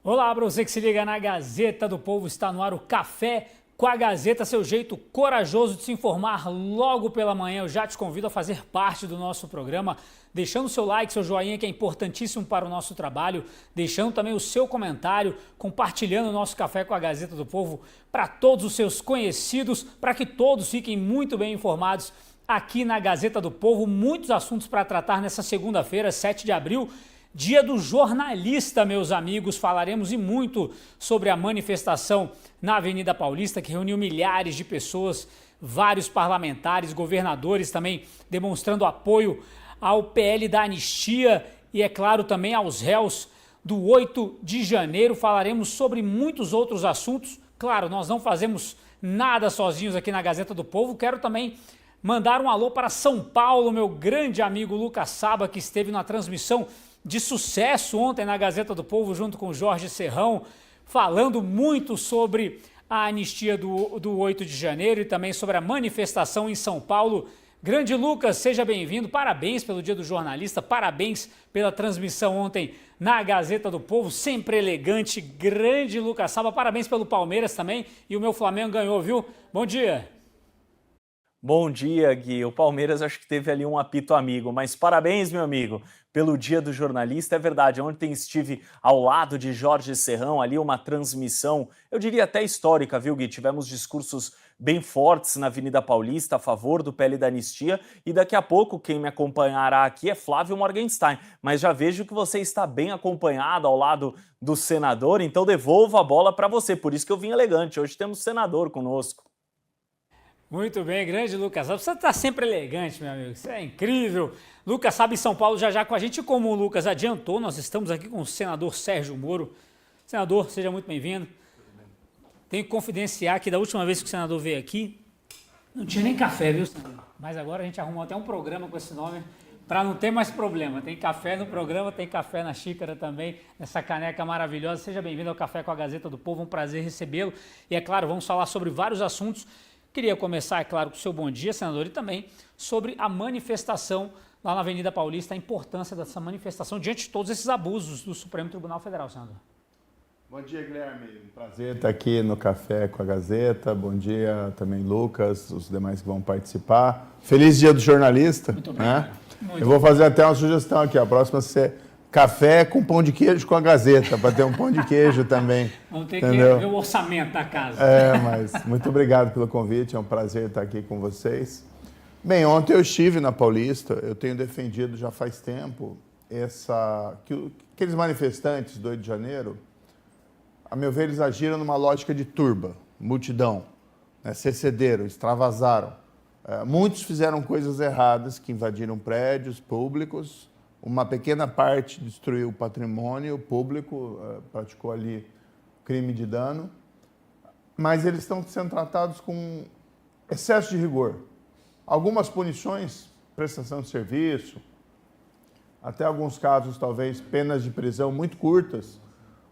Olá para você que se liga na Gazeta do Povo, está no ar o Café com a Gazeta, seu jeito corajoso de se informar logo pela manhã. Eu já te convido a fazer parte do nosso programa, deixando seu like, seu joinha, que é importantíssimo para o nosso trabalho, deixando também o seu comentário, compartilhando o nosso Café com a Gazeta do Povo para todos os seus conhecidos, para que todos fiquem muito bem informados aqui na Gazeta do Povo. Muitos assuntos para tratar nessa segunda-feira, 7 de abril, Dia do Jornalista, meus amigos. Falaremos e muito sobre a manifestação na Avenida Paulista, que reuniu milhares de pessoas, vários parlamentares, governadores também demonstrando apoio ao PL da anistia e, é claro, também aos réus do 8 de janeiro. Falaremos sobre muitos outros assuntos. Claro, nós não fazemos nada sozinhos aqui na Gazeta do Povo. Quero também mandar um alô para São Paulo, meu grande amigo Lucas Saba, que esteve na transmissão de sucesso ontem na Gazeta do Povo, junto com o Jorge Serrão, falando muito sobre a anistia do 8 de janeiro e também sobre a manifestação em São Paulo. Grande Lucas, seja bem-vindo, parabéns pelo Dia do Jornalista, parabéns pela transmissão ontem na Gazeta do Povo, sempre elegante. Grande Lucas Saba, parabéns pelo Palmeiras também, e o meu Flamengo ganhou, viu? Bom dia! Bom dia, Gui. O Palmeiras acho que teve ali um apito amigo, mas parabéns, meu amigo, pelo Dia do Jornalista. É verdade, ontem estive ao lado de Jorge Serrão, ali uma transmissão, eu diria até histórica, viu, Gui? Tivemos discursos bem fortes na Avenida Paulista a favor do PL da anistia e daqui a pouco quem me acompanhará aqui é Flávio Morgenstein, mas já vejo que você está bem acompanhado ao lado do senador, então devolvo a bola para você, por isso que eu vim elegante. Hoje temos senador conosco. Muito bem, grande Lucas Saba. Você está sempre elegante, meu amigo. Isso é incrível. Lucas Saba em São Paulo já com a gente. Como o Lucas adiantou, nós estamos aqui com o senador Sérgio Moro. Senador, seja muito bem-vindo. Tenho que confidenciar que da última vez que o senador veio aqui, não tinha nem café, viu, senador? Mas agora a gente arrumou até um programa com esse nome para não ter mais problema. Tem café no programa, tem café na xícara também, nessa caneca maravilhosa. Seja bem-vindo ao Café com a Gazeta do Povo, um prazer recebê-lo. E é claro, vamos falar sobre vários assuntos. Queria começar, é claro, com o seu bom dia, senador, e também sobre a manifestação lá na Avenida Paulista, a importância dessa manifestação diante de todos esses abusos do Supremo Tribunal Federal, senador. Bom dia, Guilherme. Um prazer estar aqui no Café com a Gazeta. Bom dia também, Lucas, os demais que vão participar. Feliz Dia do Jornalista. Muito bem. Né? Eu vou fazer até uma sugestão aqui. A próxima ser café com pão de queijo com a Gazeta, para ter um pão de queijo também. Vamos ter que ver o orçamento da casa. Mas muito obrigado pelo convite. É um prazer estar aqui com vocês. Bem, ontem eu estive na Paulista. Eu tenho defendido já faz tempo que aqueles manifestantes do 8 de janeiro, a meu ver, eles agiram numa lógica de turba, multidão, né? Se excederam, extravasaram. Muitos fizeram coisas erradas, que invadiram prédios públicos. Uma pequena parte destruiu o patrimônio público, praticou ali crime de dano, mas eles estão sendo tratados com excesso de rigor. Algumas punições, prestação de serviço, até alguns casos talvez penas de prisão muito curtas,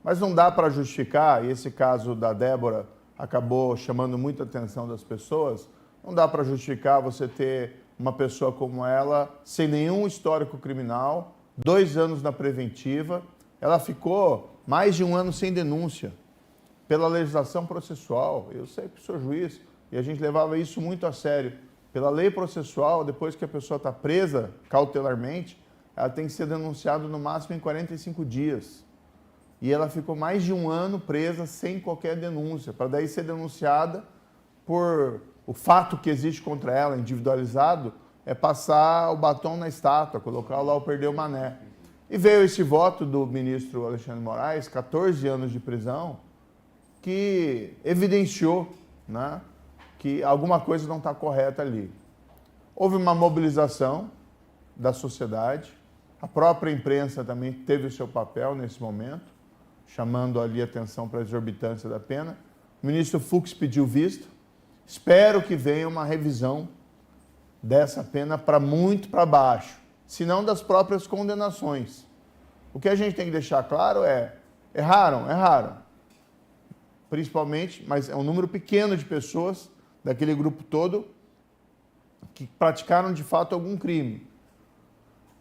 mas não dá para justificar, e esse caso da Débora acabou chamando muita atenção das pessoas, não dá para justificar você ter uma pessoa como ela, sem nenhum histórico criminal, 2 anos na preventiva. Ela ficou mais de 1 ano sem denúncia pela legislação processual. Eu sei que sou juiz e a gente levava isso muito a sério. Pela lei processual, depois que a pessoa está presa cautelarmente, ela tem que ser denunciada no máximo em 45 dias. E ela ficou mais de 1 ano presa sem qualquer denúncia, para daí ser denunciada por o fato que existe contra ela, individualizado, é passar o batom na estátua, colocar lá o perdeu o mané. E veio esse voto do ministro Alexandre Moraes, 14 anos de prisão, que evidenciou, né, que alguma coisa não está correta ali. Houve uma mobilização da sociedade, a própria imprensa também teve o seu papel nesse momento, chamando ali atenção para a exorbitância da pena. O ministro Fux pediu visto. Espero que venha uma revisão dessa pena muito para baixo, se não das próprias condenações. O que a gente tem que deixar claro é, erraram. Principalmente, mas é um número pequeno de pessoas daquele grupo todo que praticaram de fato algum crime.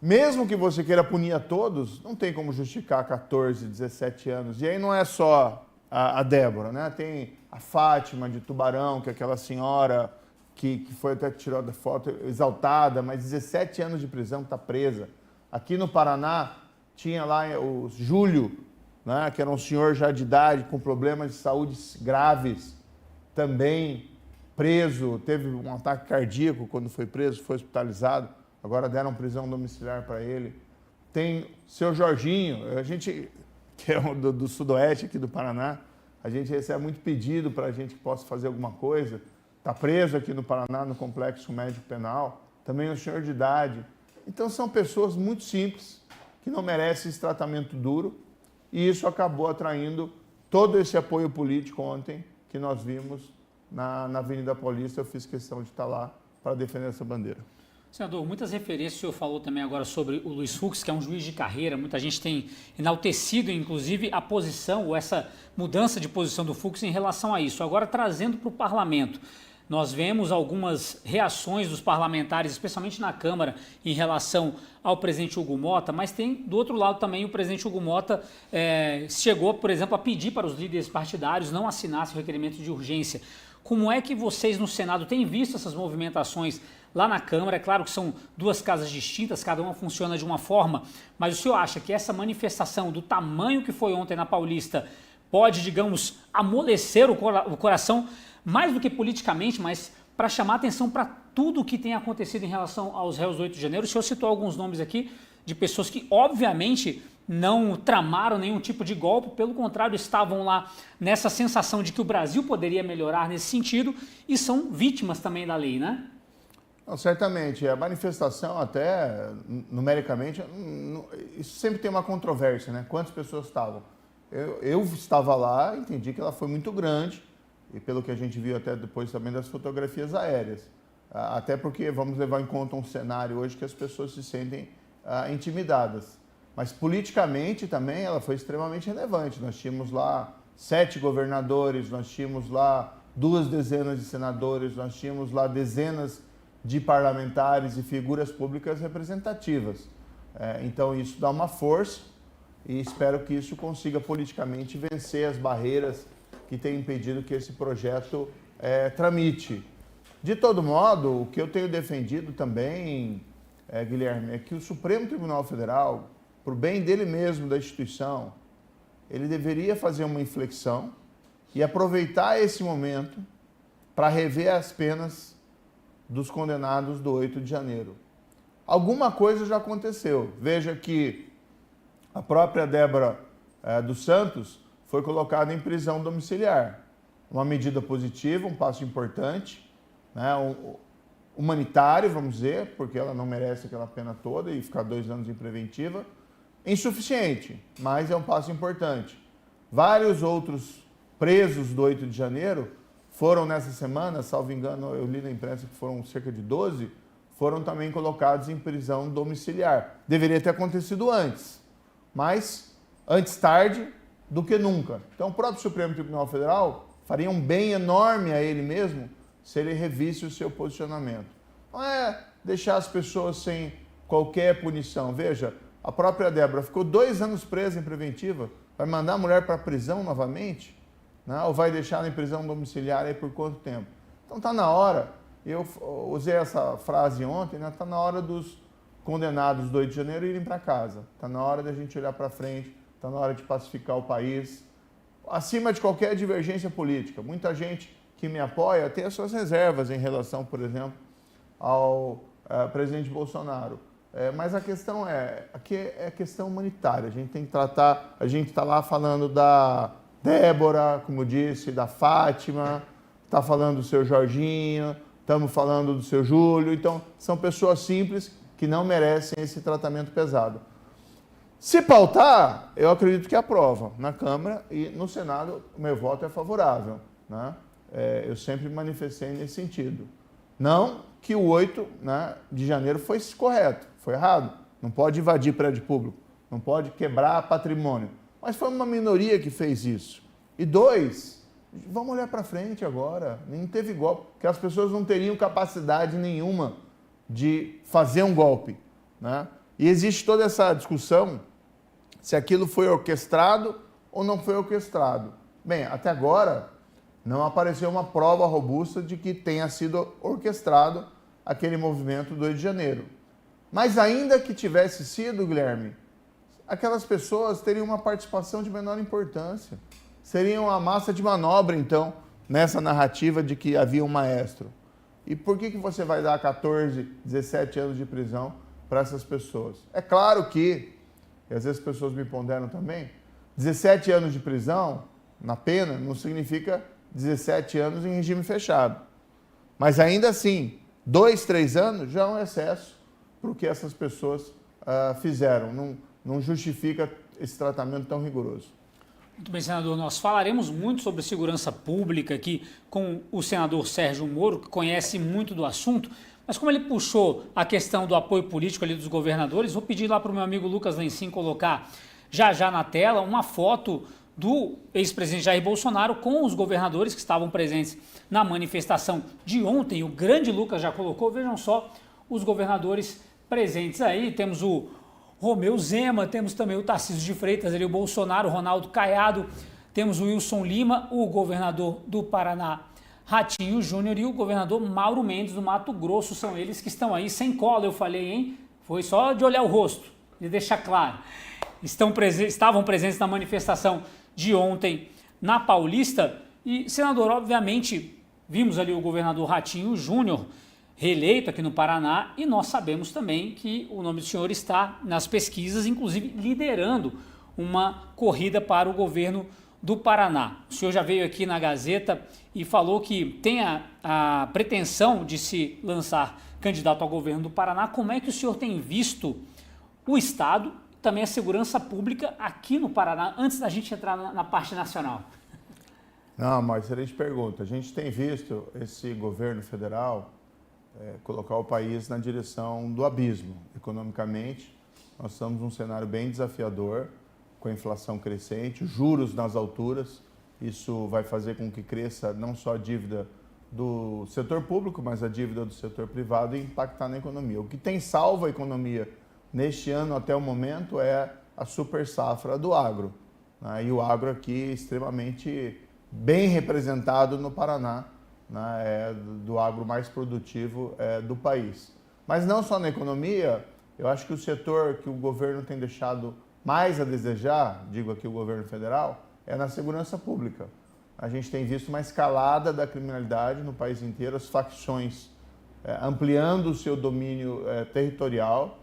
Mesmo que você queira punir a todos, não tem como justificar 14, 17 anos. E aí não é só a Débora, né? Tem a Fátima de Tubarão, que é aquela senhora que foi até tirada foto exaltada, mas 17 anos de prisão, está presa. Aqui no Paraná tinha lá o Júlio, né? Que era um senhor já de idade, com problemas de saúde graves, também preso, teve um ataque cardíaco quando foi preso, foi hospitalizado. Agora deram prisão domiciliar para ele. Tem seu Jorginho, a gente, que é do sudoeste aqui do Paraná, a gente recebe muito pedido para a gente que possa fazer alguma coisa. Está preso aqui no Paraná, no Complexo Médico Penal. Também é um senhor de idade. Então são pessoas muito simples, que não merecem esse tratamento duro. E isso acabou atraindo todo esse apoio político ontem que nós vimos na Avenida Paulista. Eu fiz questão de estar lá para defender essa bandeira. Senador, muitas referências, o senhor falou também agora sobre o Luiz Fux, que é um juiz de carreira, muita gente tem enaltecido, inclusive, a posição, ou essa mudança de posição do Fux em relação a isso. Agora, trazendo para o parlamento, nós vemos algumas reações dos parlamentares, especialmente na Câmara, em relação ao presidente Hugo Mota, mas tem, do outro lado também, o presidente Hugo Mota chegou, por exemplo, a pedir para os líderes partidários não assinassem o requerimento de urgência. Como é que vocês no Senado têm visto essas movimentações lá na Câmara? É claro que são duas casas distintas, cada uma funciona de uma forma, mas o senhor acha que essa manifestação do tamanho que foi ontem na Paulista pode, digamos, amolecer o coração, mais do que politicamente, mas para chamar atenção para tudo o que tem acontecido em relação aos réus do 8 de janeiro? O senhor citou alguns nomes aqui de pessoas que, obviamente, não tramaram nenhum tipo de golpe, pelo contrário, estavam lá nessa sensação de que o Brasil poderia melhorar nesse sentido e são vítimas também da lei, né? Não, certamente. A manifestação, até numericamente, isso sempre tem uma controvérsia, né? Quantas pessoas estavam? Eu estava lá, entendi que ela foi muito grande, e pelo que a gente viu até depois também das fotografias aéreas. Até porque vamos levar em conta um cenário hoje que as pessoas se sentem intimidadas. Mas politicamente também ela foi extremamente relevante. Nós tínhamos lá 7 governadores, nós tínhamos lá 2 dezenas de senadores, nós tínhamos lá dezenas de parlamentares e figuras públicas representativas. Então isso dá uma força e espero que isso consiga politicamente vencer as barreiras que têm impedido que esse projeto tramite. De todo modo, o que eu tenho defendido também, Guilherme, é que o Supremo Tribunal Federal, para o bem dele mesmo, da instituição, ele deveria fazer uma inflexão e aproveitar esse momento para rever as penas dos condenados do 8 de janeiro. Alguma coisa já aconteceu. Veja que a própria Débora dos Santos foi colocada em prisão domiciliar. Uma medida positiva, um passo importante, né? Humanitário, vamos dizer, porque ela não merece aquela pena toda e ficar 2 anos em preventiva. Insuficiente, mas é um passo importante. Vários outros presos do 8 de janeiro foram nessa semana, salvo engano, eu li na imprensa que foram cerca de 12, foram também colocados em prisão domiciliar. Deveria ter acontecido antes, mas antes tarde do que nunca. Então o próprio Supremo Tribunal Federal faria um bem enorme a ele mesmo se ele revisse o seu posicionamento. Não é deixar as pessoas sem qualquer punição. Veja, a própria Débora ficou 2 anos presa em preventiva, vai mandar a mulher para a prisão novamente? Né? Ou vai deixar ela em prisão domiciliar aí por quanto tempo? Então está na hora, eu usei essa frase ontem, né? Está na hora dos condenados do 8 de janeiro irem para casa. Está na hora da gente olhar para frente, está na hora de pacificar o país, acima de qualquer divergência política. Muita gente que me apoia tem as suas reservas em relação, por exemplo, ao presidente Bolsonaro. Mas a questão aqui é questão humanitária. A gente tem que tratar, a gente está lá falando da Débora, como disse, da Fátima, está falando do seu Jorginho, estamos falando do seu Júlio. Então, são pessoas simples que não merecem esse tratamento pesado. Se pautar, eu acredito que aprova na Câmara e no Senado o meu voto é favorável, né? Eu sempre manifestei nesse sentido. Não que o 8, né, de janeiro foi correto, foi errado. Não pode invadir prédio público, não pode quebrar patrimônio. Mas foi uma minoria que fez isso. E 2, vamos olhar para frente agora. Nem teve golpe, porque as pessoas não teriam capacidade nenhuma de fazer um golpe, né? E existe toda essa discussão se aquilo foi orquestrado ou não foi orquestrado. Bem, até agora não apareceu uma prova robusta de que tenha sido orquestrado aquele movimento do 8 de janeiro. Mas ainda que tivesse sido, Guilherme, aquelas pessoas teriam uma participação de menor importância. Seriam a massa de manobra, então, nessa narrativa de que havia um maestro. E por que você vai dar 14, 17 anos de prisão para essas pessoas? É claro que, e às vezes as pessoas me ponderam também, 17 anos de prisão na pena não significa 17 anos em regime fechado. Mas ainda assim, 2, 3 anos já é um excesso para o que essas pessoas fizeram. Não justifica esse tratamento tão rigoroso. Muito bem, senador. Nós falaremos muito sobre segurança pública aqui com o senador Sérgio Moro, que conhece muito do assunto, mas como ele puxou a questão do apoio político ali dos governadores, vou pedir lá para o meu amigo Lucas Lencin colocar já na tela uma foto do ex-presidente Jair Bolsonaro com os governadores que estavam presentes na manifestação de ontem. O grande Lucas já colocou, vejam só os governadores presentes aí. Temos o Romeu Zema, temos também o Tarcísio de Freitas, ali, o Bolsonaro, o Ronaldo Caiado, temos o Wilson Lima, o governador do Paraná, Ratinho Júnior, e o governador Mauro Mendes, do Mato Grosso. São eles que estão aí sem cola, eu falei, hein? Foi só de olhar o rosto, de deixar claro. Estavam presentes na manifestação de ontem na Paulista. E, senador, obviamente, vimos ali o governador Ratinho Júnior, reeleito aqui no Paraná, e nós sabemos também que o nome do senhor está nas pesquisas, inclusive liderando uma corrida para o governo do Paraná. O senhor já veio aqui na Gazeta e falou que tem a pretensão de se lançar candidato ao governo do Paraná. Como é que o senhor tem visto o Estado, também a segurança pública aqui no Paraná, antes da gente entrar na parte nacional? Não, mas excelente pergunta. A gente tem visto esse governo federal colocar o país na direção do abismo. Economicamente, nós estamos num cenário bem desafiador, com a inflação crescente, juros nas alturas. Isso vai fazer com que cresça não só a dívida do setor público, mas a dívida do setor privado e impactar na economia. O que tem salvo a economia neste ano até o momento é a super safra do agro, né? E o agro aqui extremamente bem representado no Paraná, né, do agro mais produtivo do país. Mas não só na economia, eu acho que o setor que o governo tem deixado mais a desejar, digo aqui o governo federal, é na segurança pública. A gente tem visto uma escalada da criminalidade no país inteiro, as facções ampliando o seu domínio territorial,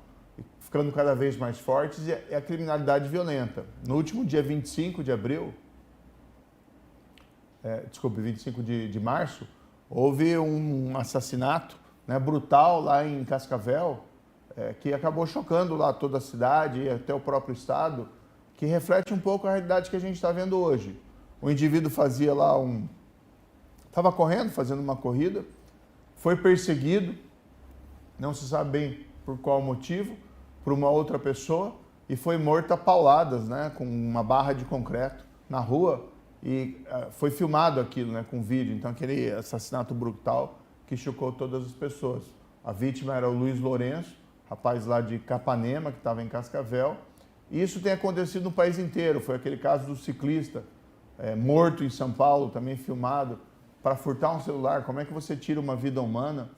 ficando cada vez mais fortes, e a criminalidade violenta. No último dia 25 de abril, 25 de março, houve um assassinato, né, brutal lá em Cascavel, que acabou chocando lá toda a cidade e até o próprio estado, que reflete um pouco a realidade que a gente está vendo hoje. O indivíduo fazia lá estava correndo, fazendo uma corrida, foi perseguido, não se sabe bem por qual motivo, por uma outra pessoa, e foi morto a pauladas, né, com uma barra de concreto na rua. E foi filmado aquilo, né, com vídeo. Então, aquele assassinato brutal que chocou todas as pessoas. A vítima era o Luiz Lourenço, rapaz lá de Capanema, que estava em Cascavel. E isso tem acontecido no país inteiro. Foi aquele caso do ciclista morto em São Paulo, também filmado, para furtar um celular. Como é que você tira uma vida humana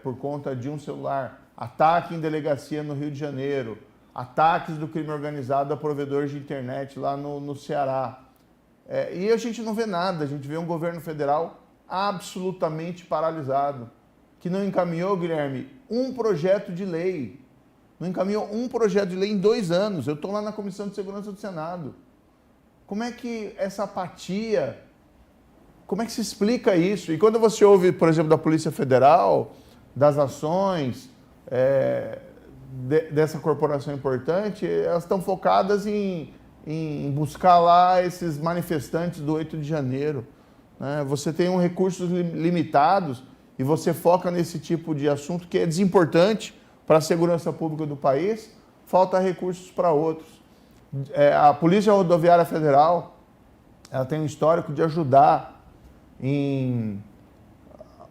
por conta de um celular? Ataque em delegacia no Rio de Janeiro. Ataques do crime organizado a provedores de internet lá no Ceará. E a gente não vê nada, a gente vê um governo federal absolutamente paralisado, que não encaminhou, Guilherme, um projeto de lei. Não encaminhou um projeto de lei em 2 anos. Eu estou lá na Comissão de Segurança do Senado. Como é que essa apatia, como é que se explica isso? E quando você ouve, por exemplo, da Polícia Federal, das ações dessa corporação importante, elas estão focadas em buscar lá esses manifestantes do 8 de janeiro. Né? Você tem recursos limitados e você foca nesse tipo de assunto que é desimportante para a segurança pública do país, falta recursos para outros. A Polícia Rodoviária Federal, ela tem um histórico de ajudar em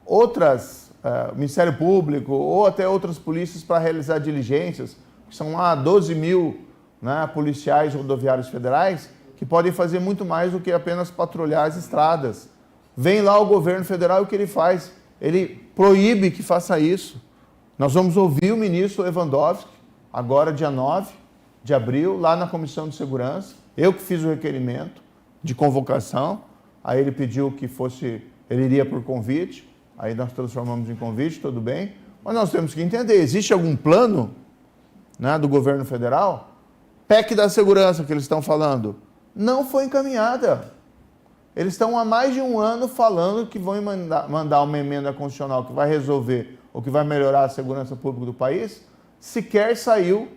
outras, Ministério Público ou até outras polícias para realizar diligências, São lá 12 mil, né, policiais rodoviários federais que podem fazer muito mais do que apenas patrulhar as estradas. Vem lá o governo federal e o que ele faz? Ele proíbe que faça isso. Nós vamos ouvir o ministro Lewandowski, agora dia 9 de abril, lá na Comissão de Segurança. Eu que fiz o requerimento de convocação, aí ele pediu que fosse, ele iria por convite, aí nós transformamos em convite, tudo bem. Mas nós temos que entender, existe algum plano, né, do governo federal? PEC da segurança que eles estão falando, não foi encaminhada. Eles estão há mais de um ano falando que vão mandar uma emenda constitucional que vai resolver ou que vai melhorar a segurança pública do país, sequer saiu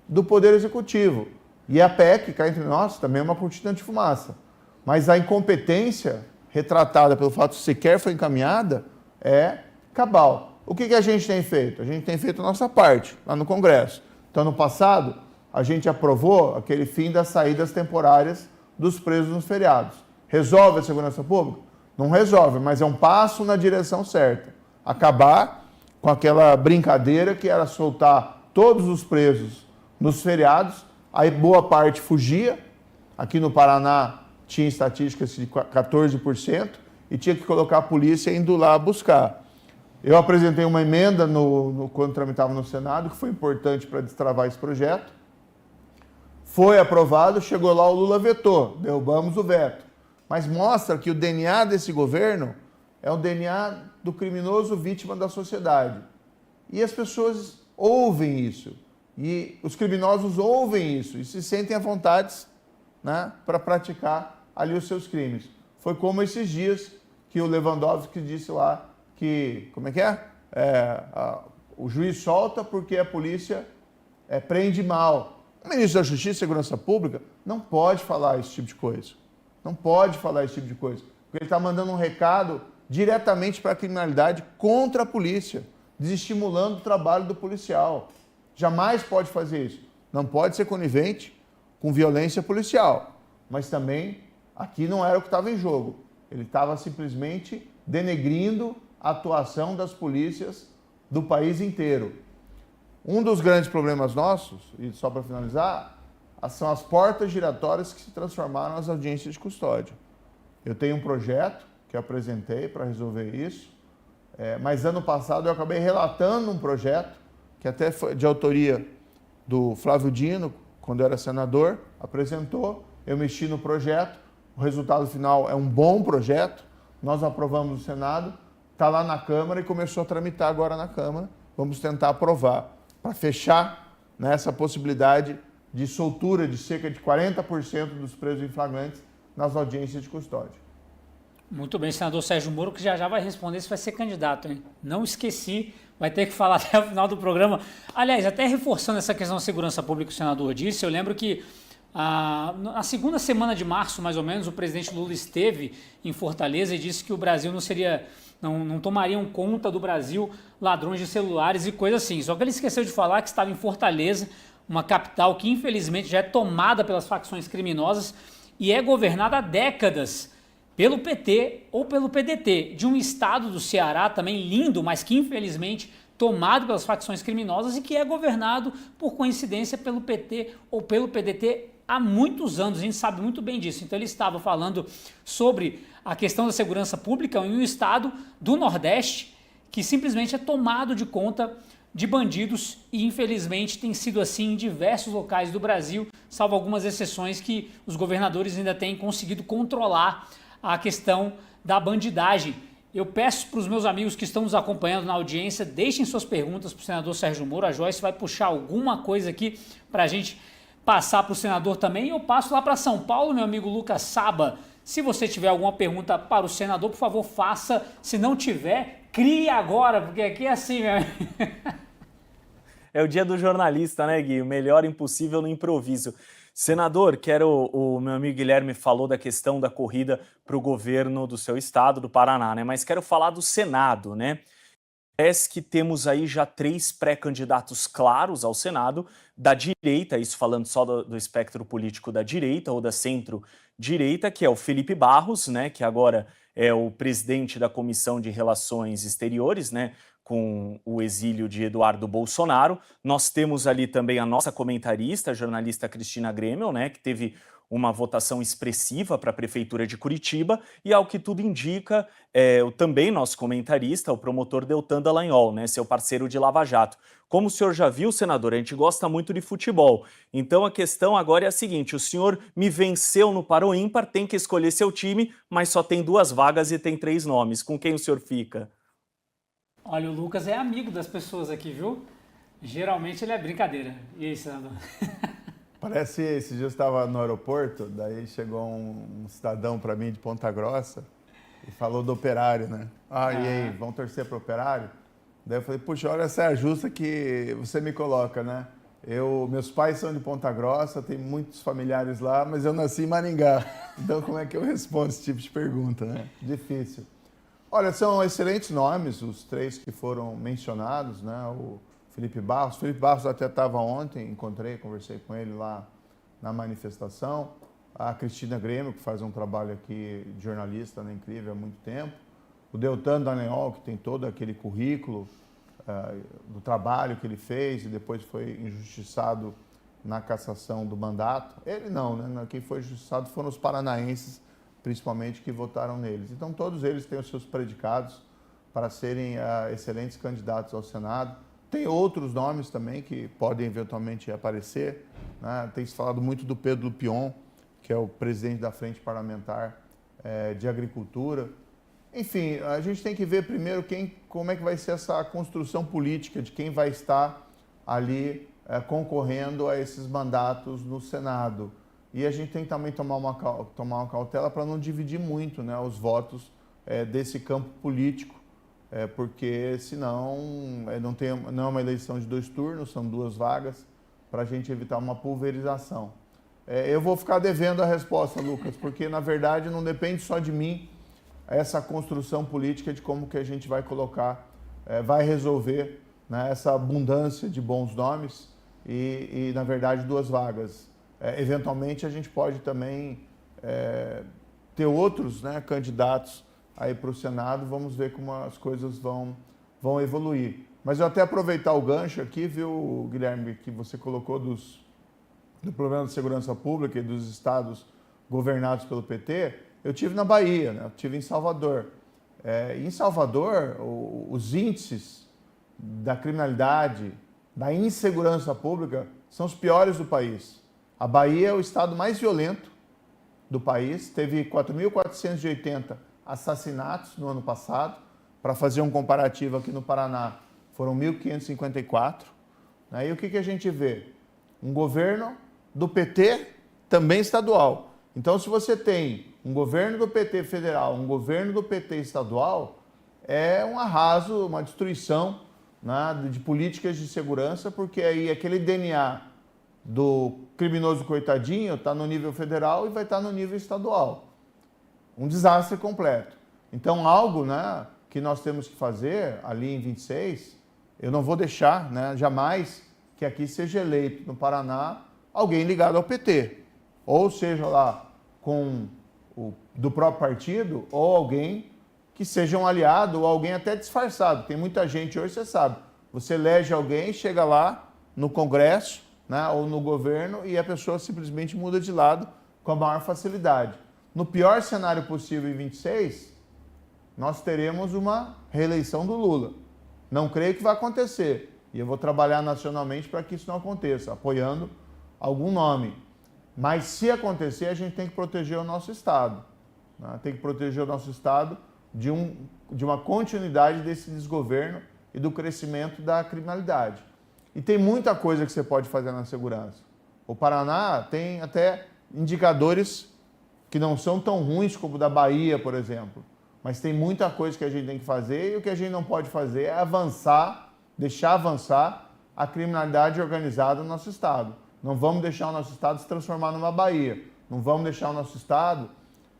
do Poder Executivo. E a PEC, cá entre nós, também é uma cortina de fumaça. Mas a incompetência retratada pelo fato de sequer foi encaminhada é cabal. O que a gente tem feito? A gente tem feito a nossa parte lá no Congresso. Então, no passado, a gente aprovou aquele fim das saídas temporárias dos presos nos feriados. Resolve a segurança pública? Não resolve, mas é um passo na direção certa. Acabar com aquela brincadeira que era soltar todos os presos nos feriados, aí boa parte fugia. Aqui no Paraná tinha estatísticas de 14% e tinha que colocar a polícia indo lá buscar. Eu apresentei uma emenda quando tramitava no Senado, que foi importante para destravar esse projeto. Foi aprovado, chegou lá, o Lula vetou, derrubamos o veto. Mas mostra que o DNA desse governo é o DNA do criminoso vítima da sociedade. E as pessoas ouvem isso. E os criminosos ouvem isso e se sentem à vontade, né, para praticar ali os seus crimes. Foi como esses dias que o Lewandowski disse lá que, como é que é? O juiz solta porque a polícia prende mal. O ministro da Justiça e Segurança Pública não pode falar esse tipo de coisa. Não pode falar esse tipo de coisa. Porque ele está mandando um recado diretamente para a criminalidade contra a polícia, desestimulando o trabalho do policial. Jamais pode fazer isso. Não pode ser conivente com violência policial. Mas também, aqui não era o que estava em jogo. Ele estava simplesmente denegrindo a atuação das polícias do país inteiro. Um dos grandes problemas nossos, e só para finalizar, são as portas giratórias que se transformaram nas audiências de custódia. Eu tenho um projeto que eu apresentei para resolver isso, mas ano passado eu acabei relatando um projeto que até foi de autoria do Flávio Dino, quando eu era senador, apresentou, eu mexi no projeto, o resultado final é um bom projeto, nós aprovamos no Senado, está lá na Câmara e começou a tramitar agora na Câmara, vamos tentar aprovar, para fechar nessa possibilidade de soltura de cerca de 40% dos presos em flagrantes nas audiências de custódia. Muito bem, senador Sérgio Moro, que já vai responder se vai ser candidato, hein? Não esqueci, vai ter que falar até o final do programa. Aliás, até reforçando essa questão da segurança pública que o senador disse, eu lembro que na segunda semana de março, mais ou menos, o presidente Lula esteve em Fortaleza e disse que o Brasil não tomariam conta do Brasil ladrões de celulares e coisa assim. Só que ele esqueceu de falar que estava em Fortaleza, uma capital que infelizmente já é tomada pelas facções criminosas e é governada há décadas pelo PT ou pelo PDT, de um estado do Ceará também lindo, mas que infelizmente tomado pelas facções criminosas e que é governado, por coincidência, pelo PT ou pelo PDT há muitos anos, a gente sabe muito bem disso. Então ele estava falando sobre a questão da segurança pública em um estado do Nordeste que simplesmente é tomado de conta de bandidos e infelizmente tem sido assim em diversos locais do Brasil, salvo algumas exceções que os governadores ainda têm conseguido controlar a questão da bandidagem. Eu peço para os meus amigos que estão nos acompanhando na audiência, deixem suas perguntas para o senador Sérgio Moro. A Joyce vai puxar alguma coisa aqui para a gente passar para o senador também. Eu passo lá para São Paulo, meu amigo Lucas Saba. Se você tiver alguma pergunta para o senador, por favor, faça. Se não tiver, crie agora, porque aqui é assim, meu amigo. É o dia do jornalista, né, Gui? O melhor impossível no improviso. Senador, o meu amigo Guilherme falou da questão da corrida para o governo do seu estado, do Paraná, né? Mas quero falar do Senado, né? Parece que temos aí já 3 pré-candidatos claros ao Senado da direita, isso falando só do espectro político da direita ou da centro-direita, que é o Felipe Barros, né? Que agora é o presidente da Comissão de Relações Exteriores, né? com o exílio de Eduardo Bolsonaro. Nós temos ali também a nossa comentarista, a jornalista Cristina Grêmio, né, que teve uma votação expressiva para a Prefeitura de Curitiba, e ao que tudo indica, também nosso comentarista, o promotor Deltan Dallagnol, né, seu parceiro de Lava Jato. Como o senhor já viu, senador, a gente gosta muito de futebol. Então a questão agora é a seguinte: o senhor me venceu no Par ou Ímpar, tem que escolher seu time, mas só tem 2 vagas e tem 3 nomes. Com quem o senhor fica? Olha, o Lucas é amigo das pessoas aqui, viu? Geralmente ele é brincadeira. E aí, senador? Parece, esse dia eu estava no aeroporto, daí chegou um cidadão para mim de Ponta Grossa e falou do Operário, né? E aí, vão torcer para o Operário? Daí eu falei, puxa, olha a saia justa que você me coloca, né? Meus pais são de Ponta Grossa, tem muitos familiares lá, mas eu nasci em Maringá. Então como é que eu respondo esse tipo de pergunta, né? Difícil. Olha, são excelentes nomes, os 3 que foram mencionados, né? O Felipe Barros até estava ontem, conversei com ele lá na manifestação. A Cristina Grêmio, que faz um trabalho aqui de jornalista, né, incrível há muito tempo. O Deltan Dallagnol, que tem todo aquele currículo do trabalho que ele fez e depois foi injustiçado na cassação do mandato. Ele não, né? Quem foi injustiçado foram os paranaenses, principalmente, que votaram neles. Então, todos eles têm os seus predicados para serem excelentes candidatos ao Senado. Tem outros nomes também que podem eventualmente aparecer, né? Tem se falado muito do Pedro Lupion, que é o presidente da Frente Parlamentar de Agricultura. Enfim, a gente tem que ver primeiro como é que vai ser essa construção política de quem vai estar ali concorrendo a esses mandatos no Senado. E a gente tem que também tomar uma cautela para não dividir muito, né, os votos desse campo político. Porque senão não é uma eleição de 2 turnos, são 2 vagas, para a gente evitar uma pulverização. Eu vou ficar devendo a resposta, Lucas, porque na verdade não depende só de mim essa construção política de como que a gente vai colocar, vai resolver, né, essa abundância de bons nomes e na verdade 2 vagas. Eventualmente a gente pode também ter outros, né, candidatos aí para o Senado, vamos ver como as coisas vão evoluir. Mas eu até aproveitar o gancho aqui, viu, Guilherme, que você colocou do problema de segurança pública e dos estados governados pelo PT. Eu tive na Bahia, né? Eu tive em Salvador. Em Salvador, os índices da criminalidade, da insegurança pública, são os piores do país. A Bahia é o estado mais violento do país, teve 4.480 assassinatos no ano passado. Para fazer um comparativo, aqui no Paraná foram 1.554. E o que a gente vê? Um governo do PT, também estadual. Então, se você tem um governo do PT federal, um governo do PT estadual, é um arraso, uma destruição, né, de políticas de segurança, porque aí aquele DNA do criminoso coitadinho está no nível federal e vai estar no nível estadual. Um desastre completo. Então, algo, né, que nós temos que fazer ali em 26, eu não vou deixar, né, jamais que aqui seja eleito no Paraná alguém ligado ao PT. Ou seja lá do próprio partido, ou alguém que seja um aliado, ou alguém até disfarçado. Tem muita gente hoje, você sabe, você elege alguém, chega lá no Congresso, né, ou no governo, e a pessoa simplesmente muda de lado com a maior facilidade. No pior cenário possível, em 26, nós teremos uma reeleição do Lula. Não creio que vai acontecer. E eu vou trabalhar nacionalmente para que isso não aconteça, apoiando algum nome. Mas se acontecer, a gente tem que proteger o nosso Estado. Né? Tem que proteger o nosso Estado de uma continuidade desse desgoverno e do crescimento da criminalidade. E tem muita coisa que você pode fazer na segurança. O Paraná tem até indicadores que não são tão ruins como o da Bahia, por exemplo. Mas tem muita coisa que a gente tem que fazer e o que a gente não pode fazer é avançar, deixar avançar a criminalidade organizada no nosso Estado. Não vamos deixar o nosso Estado se transformar numa Bahia. Não vamos deixar o nosso Estado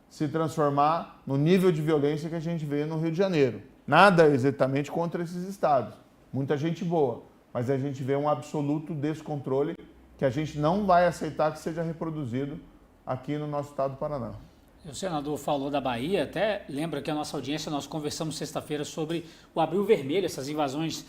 se transformar no nível de violência que a gente vê no Rio de Janeiro. Nada exatamente contra esses estados. Muita gente boa. Mas a gente vê um absoluto descontrole que a gente não vai aceitar que seja reproduzido aqui no nosso estado do Paraná. O senador falou da Bahia, até lembra que a nossa audiência, nós conversamos sexta-feira sobre o Abril Vermelho, essas invasões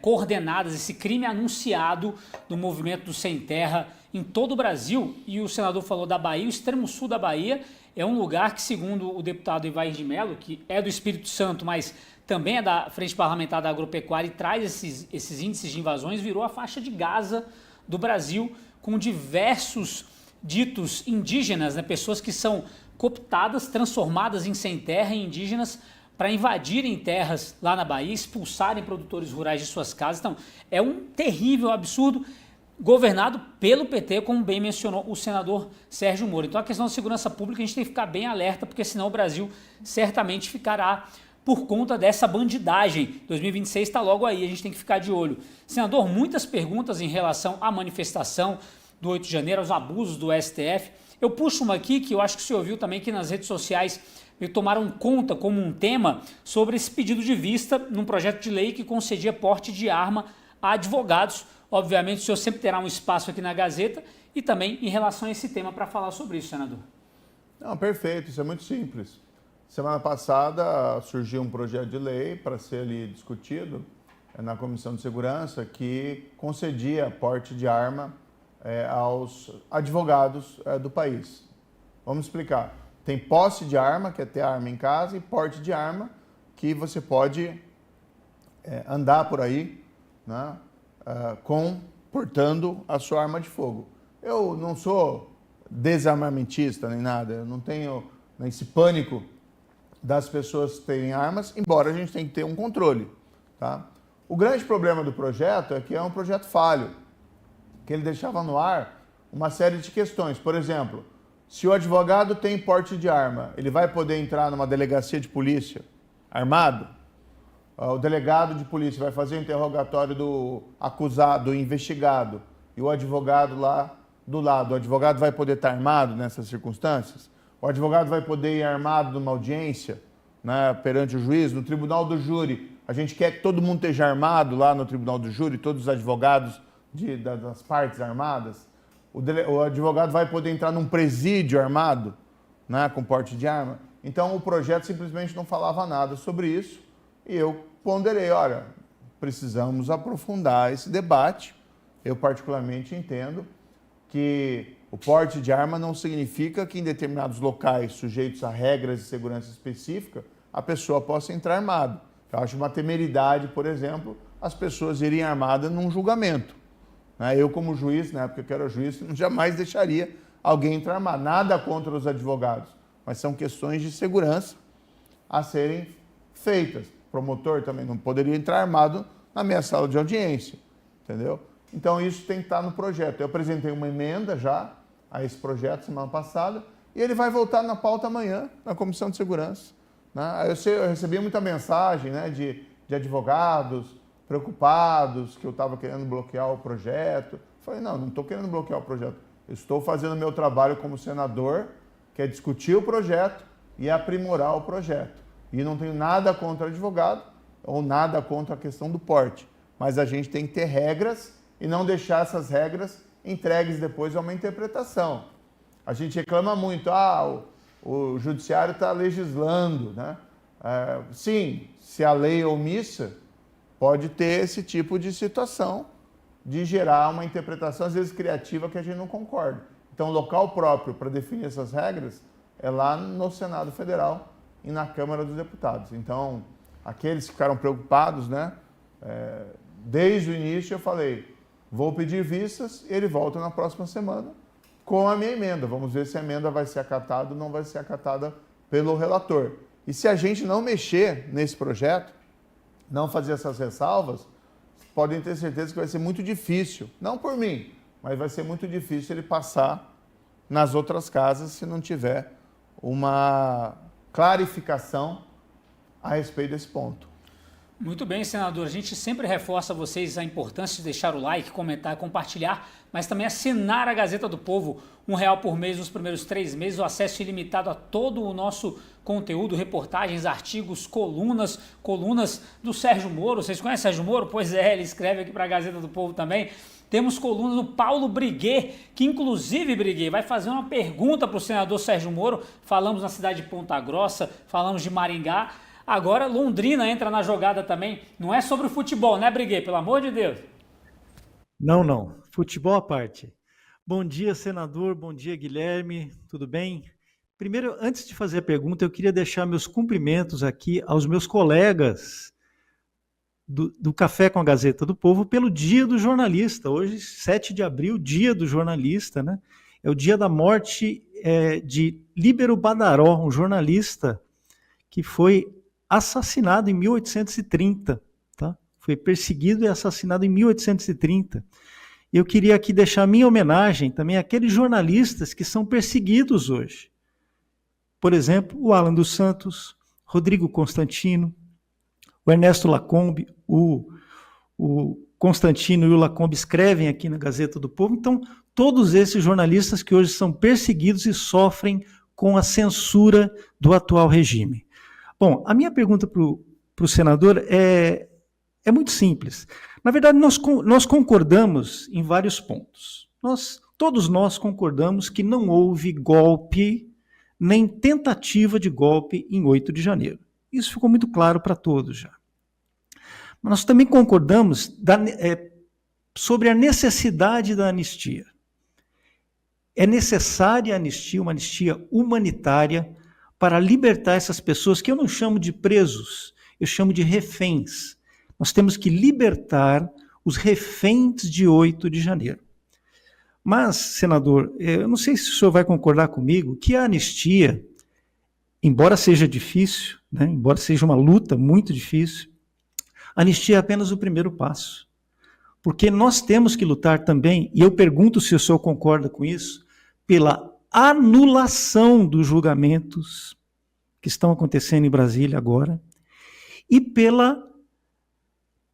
coordenadas, esse crime anunciado do movimento do Sem Terra em todo o Brasil. E o senador falou da Bahia, o extremo sul da Bahia é um lugar que, segundo o deputado Ivair de Mello, que é do Espírito Santo, mas também é da Frente Parlamentar da Agropecuária e traz esses índices de invasões, virou a faixa de Gaza do Brasil, com diversos ditos indígenas, né, pessoas que são cooptadas, transformadas em sem terra, em indígenas, para invadirem terras lá na Bahia, expulsarem produtores rurais de suas casas. Então, é um terrível absurdo, governado pelo PT, como bem mencionou o senador Sérgio Moro. Então, a questão da segurança pública, a gente tem que ficar bem alerta, porque senão o Brasil certamente ficará por conta dessa bandidagem. 2026 está logo aí, a gente tem que ficar de olho. Senador, muitas perguntas em relação à manifestação do 8 de janeiro, aos abusos do STF. Eu puxo uma aqui que eu acho que o senhor viu também que nas redes sociais tomaram conta como um tema sobre esse pedido de vista num projeto de lei que concedia porte de arma a advogados. Obviamente o senhor sempre terá um espaço aqui na Gazeta e também em relação a esse tema para falar sobre isso, senador. Não, perfeito, isso é muito simples. Semana passada surgiu um projeto de lei para ser ali discutido na Comissão de Segurança que concedia porte de arma aos advogados do país. Vamos explicar. Tem posse de arma, que é ter arma em casa, e porte de arma, que você pode andar por aí, né, portando a sua arma de fogo. Eu não sou desarmamentista nem nada, eu não tenho esse pânico das pessoas terem armas, embora a gente tenha que ter um controle. Tá? O grande problema do projeto é que é um projeto falho, que ele deixava no ar uma série de questões. Por exemplo, se o advogado tem porte de arma, ele vai poder entrar numa delegacia de polícia armado? O delegado de polícia vai fazer o interrogatório do acusado, do investigado, e o advogado lá do lado. O advogado vai poder estar armado nessas circunstâncias? O advogado vai poder ir armado numa audiência, né, perante o juiz, no tribunal do júri. A gente quer que todo mundo esteja armado lá no tribunal do júri, todos os advogados das partes armadas. O advogado vai poder entrar num presídio armado, né, com porte de arma. Então o projeto simplesmente não falava nada sobre isso e eu ponderei, olha, precisamos aprofundar esse debate. Eu particularmente entendo que o porte de arma não significa que em determinados locais sujeitos a regras de segurança específica a pessoa possa entrar armada. Eu acho uma temeridade, por exemplo, as pessoas irem armadas num julgamento. Eu, como juiz, na época que eu era juiz, jamais deixaria alguém entrar armado. Nada contra os advogados, mas são questões de segurança a serem feitas. O promotor também não poderia entrar armado na minha sala de audiência, entendeu? Então isso tem que estar no projeto. Eu apresentei uma emenda já a esse projeto semana passada e ele vai voltar na pauta amanhã na Comissão de Segurança. Eu recebi muita mensagem, né, de advogados preocupados que eu estava querendo bloquear o projeto. Falei, não estou querendo bloquear o projeto. Eu estou fazendo o meu trabalho como senador, que é discutir o projeto e aprimorar o projeto. E não tenho nada contra advogado ou nada contra a questão do porte. Mas a gente tem que ter regras e não deixar essas regras entregues depois a uma interpretação. A gente reclama muito, o judiciário está legislando, né? Sim, se a lei é omissa, pode ter esse tipo de situação de gerar uma interpretação, às vezes criativa, que a gente não concorda. Então, o local próprio para definir essas regras é lá no Senado Federal e na Câmara dos Deputados. Então, aqueles que ficaram preocupados, né? Desde o início eu falei, vou pedir vistas e ele volta na próxima semana com a minha emenda. Vamos ver se a emenda vai ser acatada ou não vai ser acatada pelo relator. E se a gente não mexer nesse projeto, não fazer essas ressalvas, podem ter certeza que vai ser muito difícil, não por mim, mas vai ser muito difícil ele passar nas outras casas se não tiver uma clarificação a respeito desse ponto. Muito bem, senador. A gente sempre reforça a vocês a importância de deixar o like, comentar, compartilhar, mas também assinar a Gazeta do Povo, R$1 por mês nos primeiros 3 meses, o acesso ilimitado a todo o nosso conteúdo, reportagens, artigos, colunas do Sérgio Moro. Vocês conhecem o Sérgio Moro? Pois é, ele escreve aqui para a Gazeta do Povo também. Temos colunas do Paulo Briguet, que inclusive, Briguet, vai fazer uma pergunta para o senador Sérgio Moro. Falamos na cidade de Ponta Grossa, falamos de Maringá. Agora Londrina entra na jogada também. Não é sobre o futebol, né, Briguet? Pelo amor de Deus. Não. Futebol à parte. Bom dia, senador. Bom dia, Guilherme. Tudo bem? Primeiro, antes de fazer a pergunta, eu queria deixar meus cumprimentos aqui aos meus colegas do Café com a Gazeta do Povo pelo Dia do Jornalista. Hoje, 7 de abril, Dia do Jornalista, né? É o dia da morte de Líbero Badaró, um jornalista que foi assassinado em 1830, tá? Foi perseguido e assassinado em 1830. Eu queria aqui deixar minha homenagem também àqueles jornalistas que são perseguidos hoje. Por exemplo, o Alan dos Santos, Rodrigo Constantino, o Ernesto Lacombe, o Constantino e o Lacombe escrevem aqui na Gazeta do Povo. Então, todos esses jornalistas que hoje são perseguidos e sofrem com a censura do atual regime. Bom, a minha pergunta para o senador é muito simples. Na verdade, nós concordamos em vários pontos. Todos nós concordamos que não houve golpe, nem tentativa de golpe em 8 de janeiro. Isso ficou muito claro para todos já. Mas nós também concordamos sobre a necessidade da anistia. É necessária a anistia, uma anistia humanitária, para libertar essas pessoas que eu não chamo de presos, eu chamo de reféns. Nós temos que libertar os reféns de 8 de janeiro. Mas, senador, eu não sei se o senhor vai concordar comigo que a anistia, embora seja difícil, né, embora seja uma luta muito difícil, a anistia é apenas o primeiro passo. Porque nós temos que lutar também, e eu pergunto se o senhor concorda com isso, pela anulação dos julgamentos que estão acontecendo em Brasília agora e pela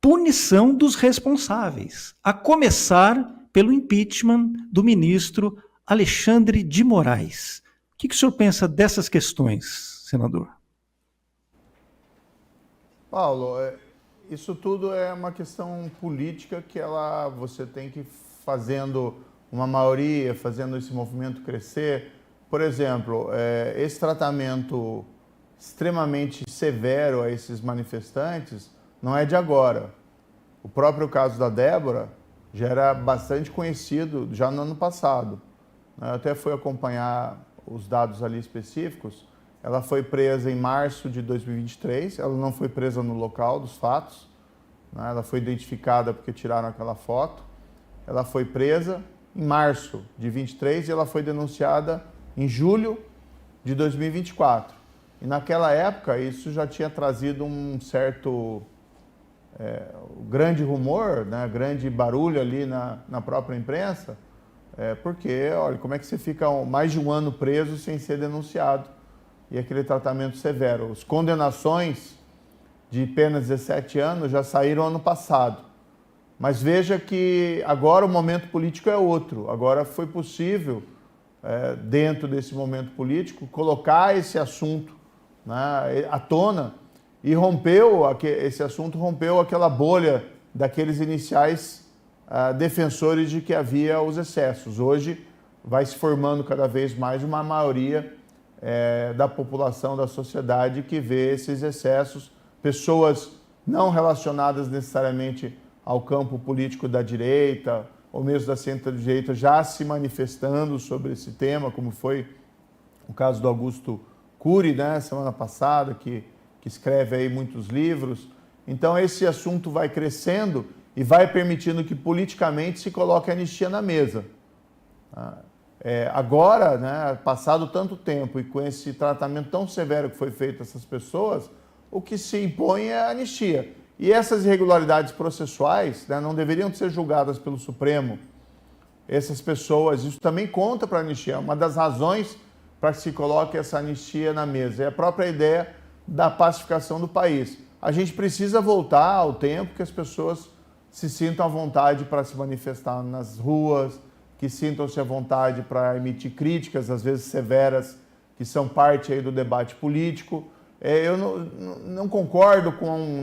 punição dos responsáveis, a começar pelo impeachment do ministro Alexandre de Moraes. O que o senhor pensa dessas questões, senador? Paulo, isso tudo é uma questão política que você tem que ir fazendo uma maioria, fazendo esse movimento crescer. Por exemplo, esse tratamento extremamente severo a esses manifestantes não é de agora. O próprio caso da Débora já era bastante conhecido já no ano passado. Eu até fui acompanhar os dados ali específicos. Ela foi presa em março de 2023, ela não foi presa no local dos fatos, né? Ela foi identificada porque tiraram aquela foto. Ela foi presa em março de 23 e ela foi denunciada em julho de 2024. E naquela época isso já tinha trazido um certo grande rumor, né? Grande barulho ali na própria imprensa, porque, olha, como é que você fica mais de um ano preso sem ser denunciado? E aquele tratamento severo. As condenações de pena 17 anos já saíram ano passado. Mas veja que agora o momento político é outro. Agora foi possível, dentro desse momento político, colocar esse assunto, né, à tona e esse assunto rompeu aquela bolha daqueles iniciais defensores de que havia os excessos. Hoje vai se formando cada vez mais uma maioria da população, da sociedade que vê esses excessos, pessoas não relacionadas necessariamente ao campo político da direita ou mesmo da centro-direita já se manifestando sobre esse tema, como foi o caso do Augusto Cury, né, semana passada, que escreve aí muitos livros. Então esse assunto vai crescendo e vai permitindo que politicamente se coloque a anistia na mesa. Agora, né, passado tanto tempo e com esse tratamento tão severo que foi feito a essas pessoas, o que se impõe é a anistia. E essas irregularidades processuais, né, não deveriam ser julgadas pelo Supremo. Essas pessoas, isso também conta para a anistia. Uma das razões para que se coloque essa anistia na mesa é a própria ideia da pacificação do país. a gente precisa voltar ao tempo que as pessoas se sintam à vontade para se manifestar nas ruas, que sintam-se à vontade para emitir críticas, às vezes severas, que são parte aí do debate político. Eu não concordo com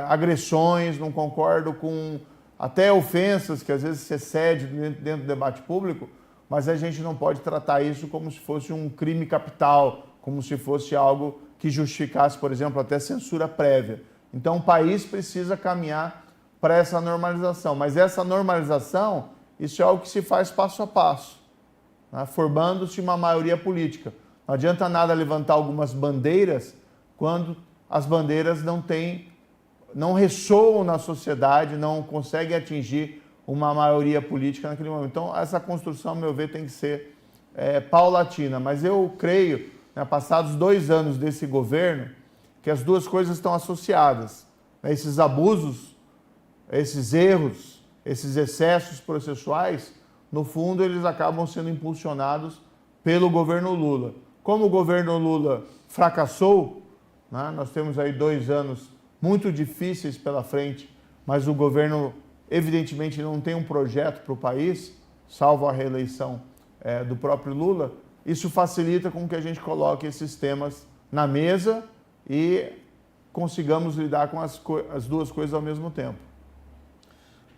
agressões, não concordo com até ofensas que às vezes se excede dentro do debate público, mas a gente não pode tratar isso como se fosse um crime capital, como se fosse algo que justificasse, por exemplo, até censura prévia. Então o país precisa caminhar para essa normalização, mas essa normalização, isso é algo que se faz passo a passo, né? Formando-se uma maioria política. Não adianta nada levantar algumas bandeiras quando as bandeiras não ressoam na sociedade, não conseguem atingir uma maioria política naquele momento. Então, essa construção, a meu ver, tem que ser paulatina. Mas eu creio, né, passados 2 anos desse governo, que as duas coisas estão associadas. Né? Esses abusos, esses erros, esses excessos processuais, no fundo, eles acabam sendo impulsionados pelo governo Lula. Como o governo Lula fracassou, né, nós temos aí 2 anos muito difíceis pela frente, mas o governo evidentemente não tem um projeto para o país, salvo a reeleição do próprio Lula. Isso facilita com que a gente coloque esses temas na mesa e consigamos lidar com as duas coisas ao mesmo tempo.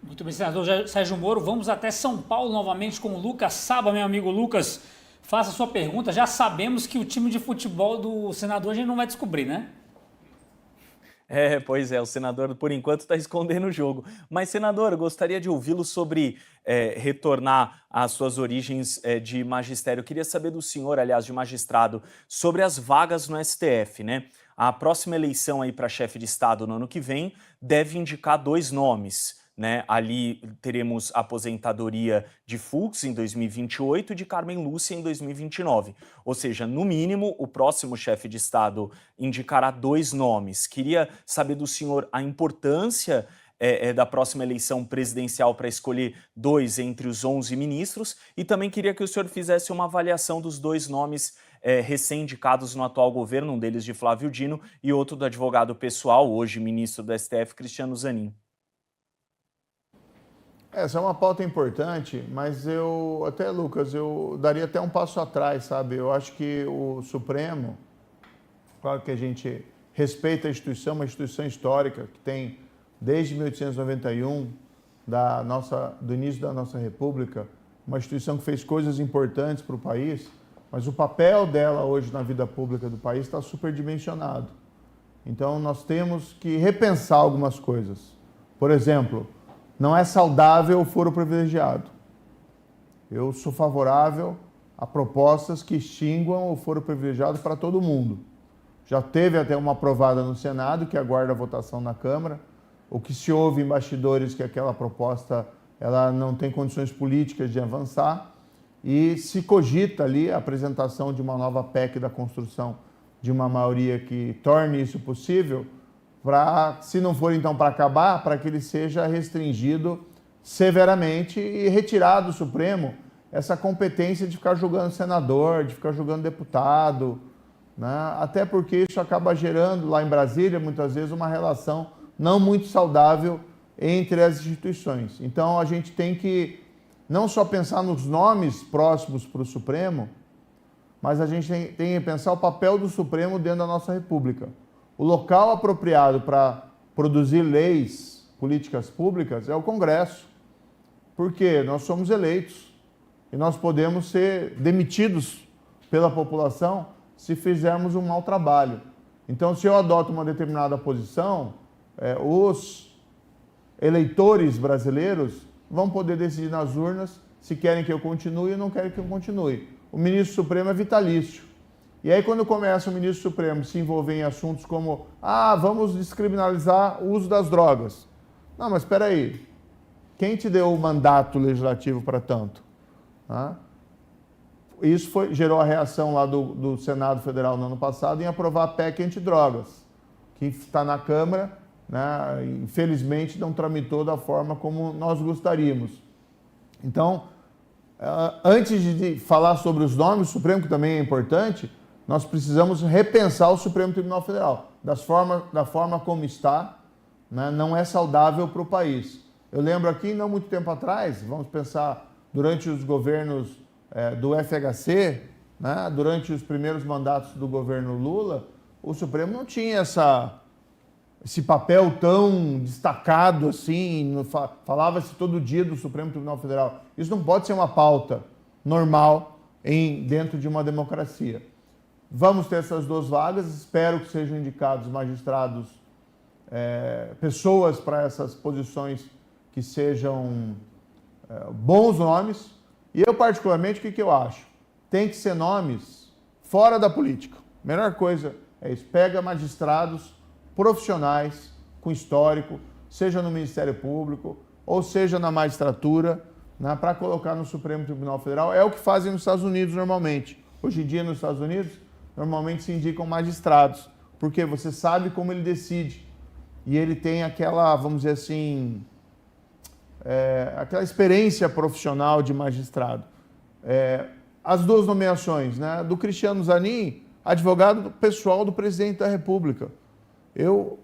Muito bem, senador Sérgio Moro. Vamos até São Paulo novamente com o Lucas Saba, meu amigo Lucas. Faça a sua pergunta. Já sabemos que o time de futebol do senador a gente não vai descobrir, né? Pois é, o senador, por enquanto, está escondendo o jogo. Mas, senador, eu gostaria de ouvi-lo sobre retornar às suas origens de magistério. Eu queria saber do senhor, aliás, de magistrado, sobre as vagas no STF, né? A próxima eleição aí para chefe de Estado no ano que vem deve indicar 2 nomes. Né? Ali teremos a aposentadoria de Fux em 2028 e de Carmen Lúcia em 2029. Ou seja, no mínimo, o próximo chefe de Estado indicará 2 nomes. Queria saber do senhor a importância da próxima eleição presidencial para escolher 2 entre os 11 ministros e também queria que o senhor fizesse uma avaliação dos 2 nomes recém-indicados no atual governo, um deles de Flávio Dino e outro do advogado pessoal, hoje ministro do STF, Cristiano Zanin. Essa é uma pauta importante, mas Lucas, eu daria até um passo atrás, sabe? Eu acho que o Supremo, claro que a gente respeita a instituição, uma instituição histórica que tem desde 1891, do início da nossa República, uma instituição que fez coisas importantes para o país, mas o papel dela hoje na vida pública do país está superdimensionado. Então nós temos que repensar algumas coisas. Por exemplo, não é saudável o foro privilegiado. Eu sou favorável a propostas que extinguam o foro privilegiado para todo mundo. Já teve até uma aprovada no Senado, que aguarda a votação na Câmara. O que se ouve em bastidores que aquela proposta ela não tem condições políticas de avançar e se cogita ali a apresentação de uma nova PEC da construção de uma maioria que torne isso possível, se não for então para acabar, para que ele seja restringido severamente e retirado do Supremo essa competência de ficar julgando senador, de ficar julgando deputado, né? Até porque isso acaba gerando lá em Brasília, muitas vezes, uma relação não muito saudável entre as instituições. Então a gente tem que não só pensar nos nomes próximos para o Supremo, mas a gente tem que pensar o papel do Supremo dentro da nossa República. O local apropriado para produzir leis, políticas públicas, é o Congresso. Porque nós somos eleitos e nós podemos ser demitidos pela população se fizermos um mau trabalho. Então, se eu adoto uma determinada posição, os eleitores brasileiros vão poder decidir nas urnas se querem que eu continue ou não querem que eu continue. O ministro Supremo é vitalício. E aí, quando começa o ministro Supremo se envolver em assuntos como vamos descriminalizar o uso das drogas. Não, mas espera aí. Quem te deu o mandato legislativo para tanto? Isso gerou a reação lá do Senado Federal no ano passado em aprovar a PEC antidrogas, que está na Câmara, né? Infelizmente não tramitou da forma como nós gostaríamos. Então, antes de falar sobre os nomes, o Supremo, que também é importante, nós precisamos repensar o Supremo Tribunal Federal. Da forma como está, né, não é saudável para o país. Eu lembro aqui, não muito tempo atrás, vamos pensar durante os governos do FHC, né, durante os primeiros mandatos do governo Lula, o Supremo não tinha esse papel tão destacado assim, falava-se todo dia do Supremo Tribunal Federal. Isso não pode ser uma pauta normal dentro de uma democracia. Vamos ter essas 2 vagas, espero que sejam indicados magistrados, pessoas para essas posições que sejam bons nomes. E eu, particularmente, o que eu acho? Tem que ser nomes fora da política. A melhor coisa é isso, pega magistrados profissionais, com histórico, seja no Ministério Público, ou seja na magistratura, né, para colocar no Supremo Tribunal Federal. É o que fazem nos Estados Unidos normalmente. Hoje em dia, nos Estados Unidos, normalmente se indicam magistrados, porque você sabe como ele decide. E ele tem aquela, vamos dizer assim, aquela experiência profissional de magistrado. As 2 nomeações, né, do Cristiano Zanin, advogado pessoal do presidente da República. Eu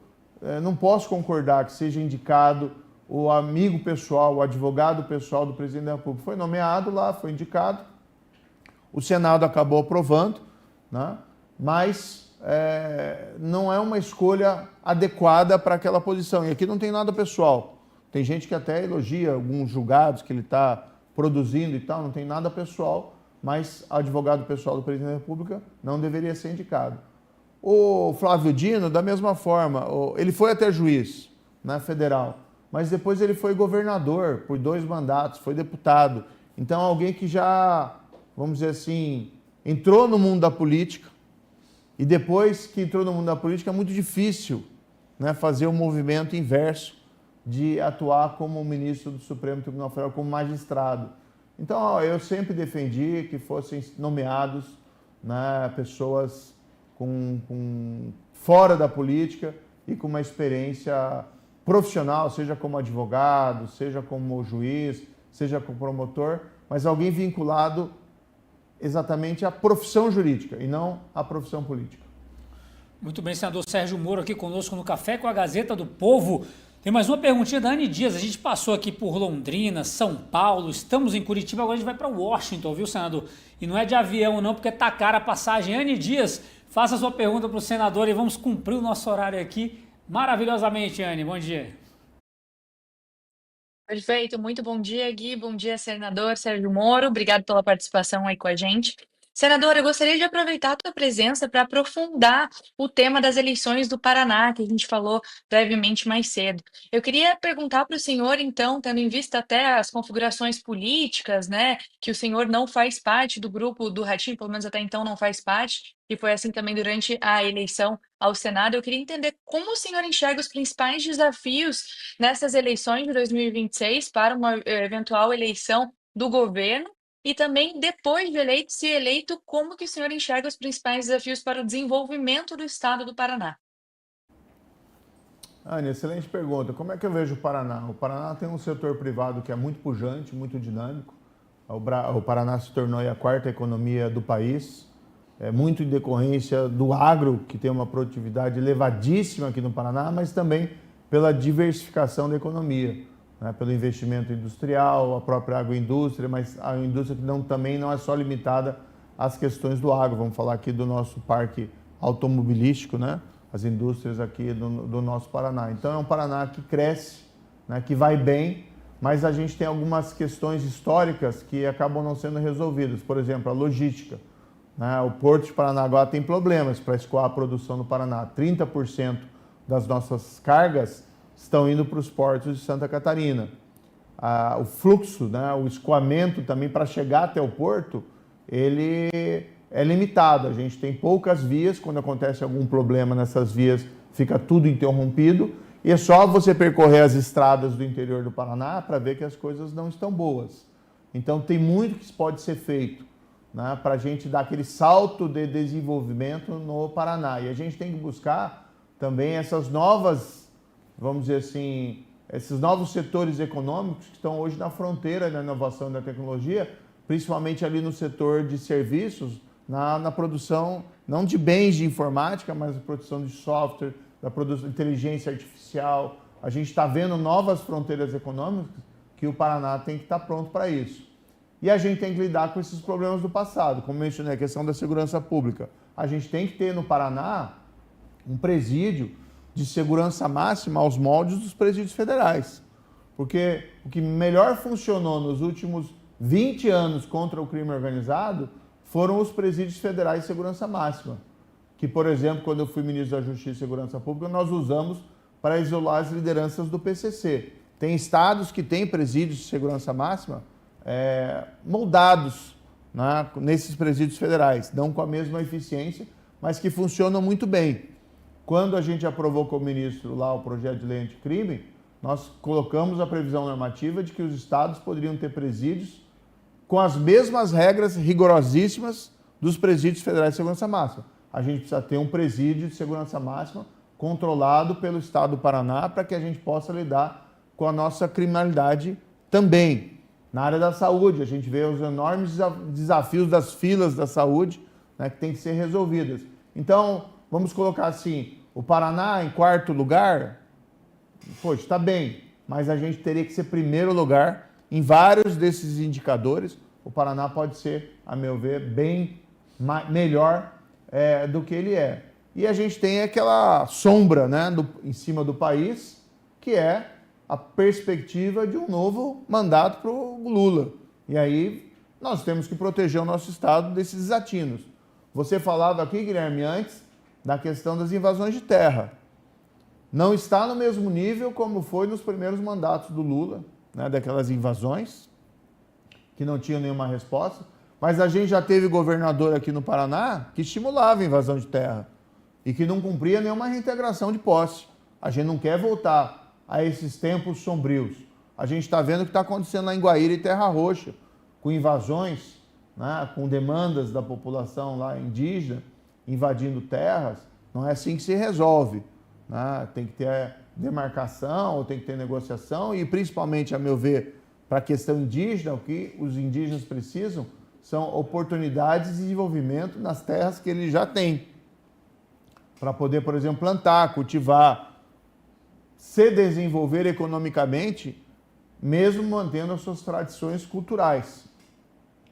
não posso concordar que seja indicado o amigo pessoal, o advogado pessoal do presidente da República. Foi nomeado lá, foi indicado, o Senado acabou aprovando, né? Mas não é uma escolha adequada para aquela posição. E aqui não tem nada pessoal. Tem gente que até elogia alguns julgados que ele está produzindo e tal, não tem nada pessoal, mas advogado pessoal do presidente da República não deveria ser indicado. O Flávio Dino, da mesma forma, ele foi até juiz, né, federal, mas depois ele foi governador por 2 mandatos, foi deputado. Então, alguém que já, vamos dizer assim, entrou no mundo da política, e depois que entrou no mundo da política é muito difícil, né, fazer o movimento inverso de atuar como ministro do Supremo Tribunal Federal, como magistrado. Então, eu sempre defendi que fossem nomeados, né, pessoas fora da política e com uma experiência profissional, seja como advogado, seja como juiz, seja como promotor, mas alguém vinculado exatamente à profissão jurídica e não à profissão política. Muito bem, senador Sérgio Moro aqui conosco no Café com a Gazeta do Povo. Tem mais uma perguntinha da Anne Dias. A gente passou aqui por Londrina, São Paulo, estamos em Curitiba, agora a gente vai para Washington, viu, senador? E não é de avião não, porque tá cara a passagem. Anne Dias, faça a sua pergunta para o senador e vamos cumprir o nosso horário aqui maravilhosamente, Anne. Bom dia. Perfeito, muito bom dia, Gui. Bom dia, senador Sérgio Moro. Obrigado pela participação aí com a gente. Senador, eu gostaria de aproveitar a tua presença para aprofundar o tema das eleições do Paraná, que a gente falou brevemente mais cedo. Eu queria perguntar para o senhor, então, tendo em vista até as configurações políticas, né, que o senhor não faz parte do grupo do Ratinho, pelo menos até então não faz parte, e foi assim também durante a eleição ao Senado. Eu queria entender como o senhor enxerga os principais desafios nessas eleições de 2026 para uma eventual eleição do governo. E também, depois de eleito, se eleito, como que o senhor enxerga os principais desafios para o desenvolvimento do estado do Paraná? Anne, excelente pergunta. Como é que eu vejo o Paraná? O Paraná tem um setor privado que é muito pujante, muito dinâmico. O Paraná se tornou a 4ª economia do país, muito em decorrência do agro, que tem uma produtividade elevadíssima aqui no Paraná, mas também pela diversificação da economia. Né, pelo investimento industrial, a própria agroindústria, mas a indústria que também não é só limitada às questões do agro. Vamos falar aqui do nosso parque automobilístico, né, as indústrias aqui do nosso Paraná. Então é um Paraná que cresce, né, que vai bem, mas a gente tem algumas questões históricas que acabam não sendo resolvidas. Por exemplo, a logística. Né, o Porto de Paranaguá tem problemas para escoar a produção no Paraná. 30% das nossas cargas estão indo para os portos de Santa Catarina. O fluxo, né, o escoamento também para chegar até o porto, ele é limitado. A gente tem poucas vias, quando acontece algum problema nessas vias, fica tudo interrompido, e é só você percorrer as estradas do interior do Paraná para ver que as coisas não estão boas. Então tem muito que pode ser feito, né, para a gente dar aquele salto de desenvolvimento no Paraná. E a gente tem que buscar também essas novas, vamos dizer assim, esses novos setores econômicos que estão hoje na fronteira da inovação e da tecnologia, principalmente ali no setor de serviços, na produção, não de bens de informática, mas na produção de software, da produção de inteligência artificial. A gente está vendo novas fronteiras econômicas que o Paraná tem que estar pronto para isso. E a gente tem que lidar com esses problemas do passado, como mencionei, a questão da segurança pública. A gente tem que ter no Paraná um presídio de segurança máxima aos moldes dos presídios federais. Porque o que melhor funcionou nos últimos 20 anos contra o crime organizado foram os presídios federais de segurança máxima. Que, por exemplo, quando eu fui ministro da Justiça e Segurança Pública, nós usamos para isolar as lideranças do PCC. Tem estados que têm presídios de segurança máxima moldados, né, nesses presídios federais, não com a mesma eficiência, mas que funcionam muito bem. Quando a gente aprovou com o ministro lá o projeto de lei anticrime, nós colocamos a previsão normativa de que os estados poderiam ter presídios com as mesmas regras rigorosíssimas dos presídios federais de segurança máxima. A gente precisa ter um presídio de segurança máxima controlado pelo estado do Paraná para que a gente possa lidar com a nossa criminalidade também. Na área da saúde, a gente vê os enormes desafios das filas da saúde, né, que tem que ser resolvidas. Então, vamos colocar assim, o Paraná em quarto lugar, poxa, está bem, mas a gente teria que ser primeiro lugar em vários desses indicadores. O Paraná pode ser, a meu ver, bem melhor do que ele é. E a gente tem aquela sombra, né, em cima do país, que é a perspectiva de um novo mandato para o Lula. E aí nós temos que proteger o nosso estado desses desatinos. Você falava aqui, Guilherme, antes da questão das invasões de terra. Não está no mesmo nível como foi nos primeiros mandatos do Lula, né, daquelas invasões, que não tinham nenhuma resposta, mas a gente já teve governador aqui no Paraná que estimulava a invasão de terra e que não cumpria nenhuma reintegração de posse. A gente não quer voltar a esses tempos sombrios. A gente está vendo o que está acontecendo lá em Guaíra e Terra Roxa, com invasões, né, com demandas da população lá indígena, invadindo terras. Não é assim que se resolve, né? Tem que ter demarcação, tem que ter negociação e, principalmente, a meu ver, para a questão indígena, o que os indígenas precisam são oportunidades de desenvolvimento nas terras que eles já têm, para poder, por exemplo, plantar, cultivar, se desenvolver economicamente, mesmo mantendo as suas tradições culturais.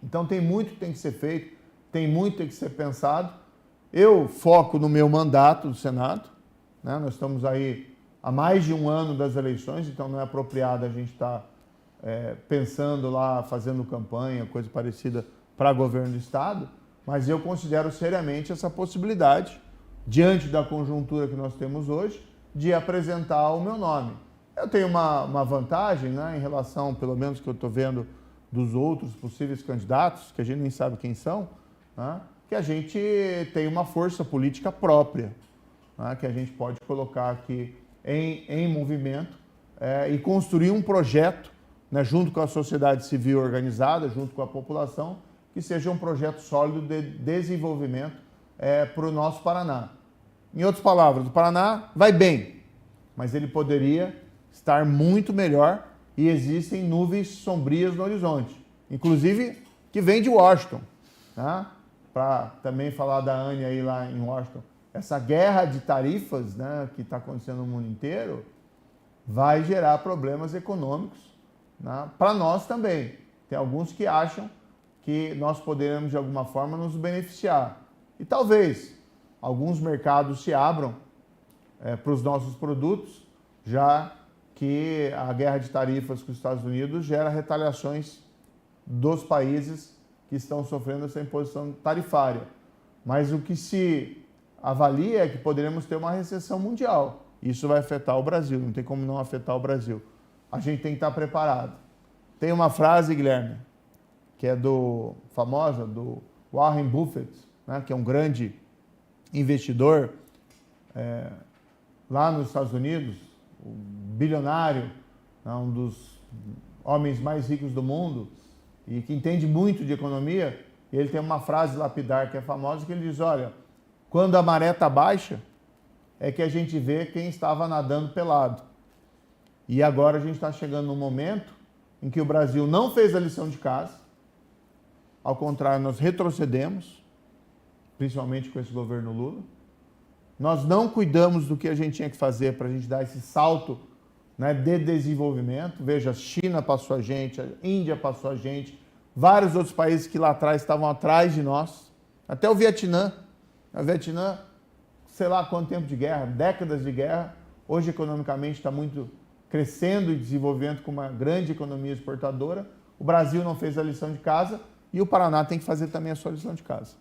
Então tem muito que tem que ser feito, tem muito que tem que ser pensado. Eu foco no meu mandato do Senado, né? Nós estamos aí há mais de um ano das eleições, então não é apropriado a gente estar pensando lá, fazendo campanha, coisa parecida para governo do Estado, mas eu considero seriamente essa possibilidade, diante da conjuntura que nós temos hoje, de apresentar o meu nome. Eu tenho uma vantagem, né, em relação, pelo menos que eu estou vendo, dos outros possíveis candidatos, que a gente nem sabe quem são, né, que a gente tem uma força política própria, né, que a gente pode colocar aqui em movimento e construir um projeto, né, junto com a sociedade civil organizada, junto com a população, que seja um projeto sólido de desenvolvimento para o nosso Paraná. Em outras palavras, o Paraná vai bem, mas ele poderia estar muito melhor e existem nuvens sombrias no horizonte, inclusive que vem de Washington, né? Para também falar da Anne aí lá em Washington, essa guerra de tarifas, né, que está acontecendo no mundo inteiro vai gerar problemas econômicos, né, para nós também. Tem alguns que acham que nós poderemos de alguma forma nos beneficiar e talvez alguns mercados se abram para os nossos produtos, já que a guerra de tarifas com os Estados Unidos gera retaliações dos países que estão sofrendo essa imposição tarifária. Mas o que se avalia é que poderemos ter uma recessão mundial. Isso vai afetar o Brasil, não tem como não afetar o Brasil. A gente tem que estar preparado. Tem uma frase, Guilherme, que é famosa do Warren Buffett, né, que é um grande investidor lá nos Estados Unidos, um bilionário, né, um dos homens mais ricos do mundo e que entende muito de economia. E ele tem uma frase lapidar que é famosa, que ele diz, olha, quando a maré está baixa, é que a gente vê quem estava nadando pelado. E agora a gente está chegando num momento em que o Brasil não fez a lição de casa, ao contrário, nós retrocedemos, principalmente com esse governo Lula. Nós não cuidamos do que a gente tinha que fazer para a gente dar esse salto, né, de desenvolvimento. Veja, a China passou a gente, a Índia passou a gente, vários outros países que lá atrás estavam atrás de nós, até o Vietnã. O Vietnã, sei lá quanto tempo de guerra, décadas de guerra, hoje economicamente está muito crescendo e desenvolvendo com uma grande economia exportadora. O Brasil não fez a lição de casa e o Paraná tem que fazer também a sua lição de casa.